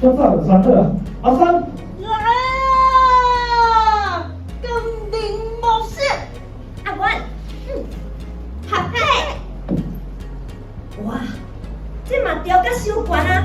我早就穿好啊，阿三。金陵模式，阿元，合体，哇，这嘛调甲伤悬啊！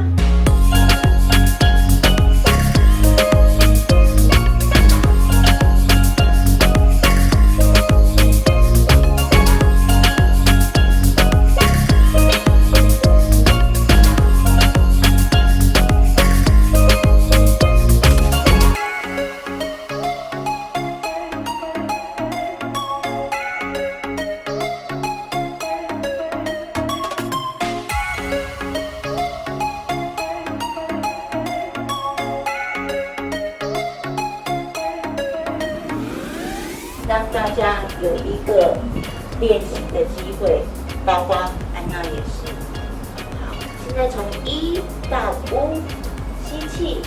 让大家有一个练习的机会，包括安娜也是。好，现在从1到5，吸气。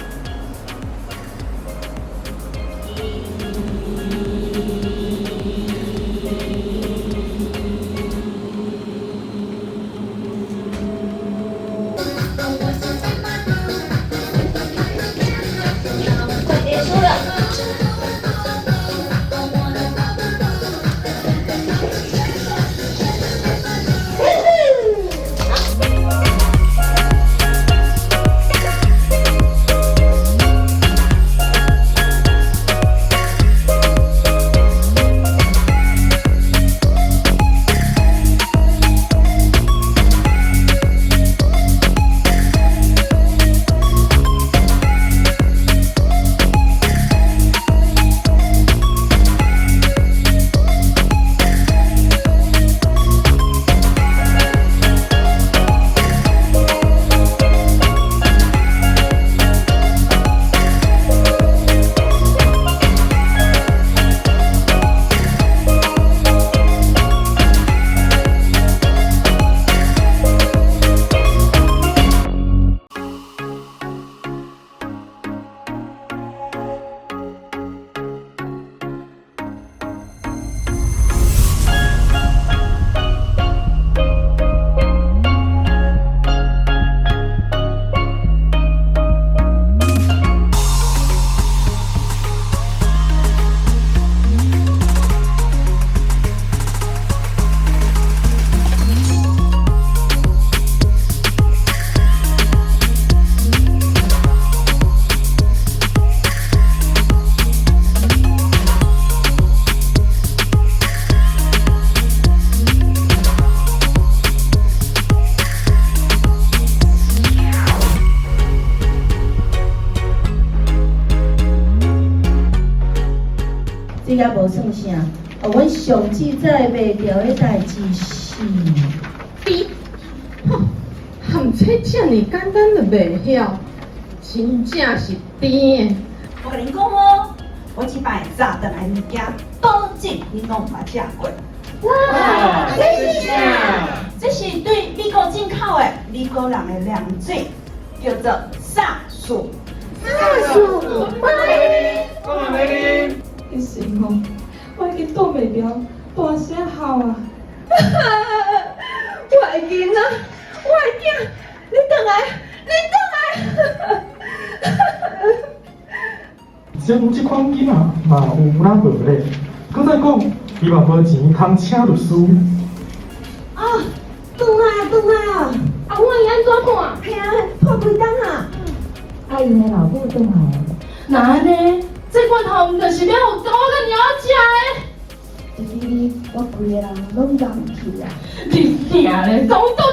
快结束了。这也无算啥，阮上记载袂掉的代志是，含这遮尔简单就袂晓，真正是甜的。我甲恁讲哦，我即摆炸倒来物件，保证恁拢毋捌食过。哇，这是啥？这是对美国进口的美国人的凉水，叫做萨薯。萨薯，我来你。其实吼，我已经挡袂了，大声哭啊！我的囡仔，我的囝，你倒来，你倒来！像这款囡仔嘛有哪无咧？搁再讲，伊嘛无钱通请律师。啊，倒来啊，倒来啊！啊，我伊安怎看？嘿啊，破几档啊！阿因的老母倒来，那安尼，这罐头毋就是要互狗甲猫食的？弟弟，我规个人拢硬去啊！你娘嘞，总倒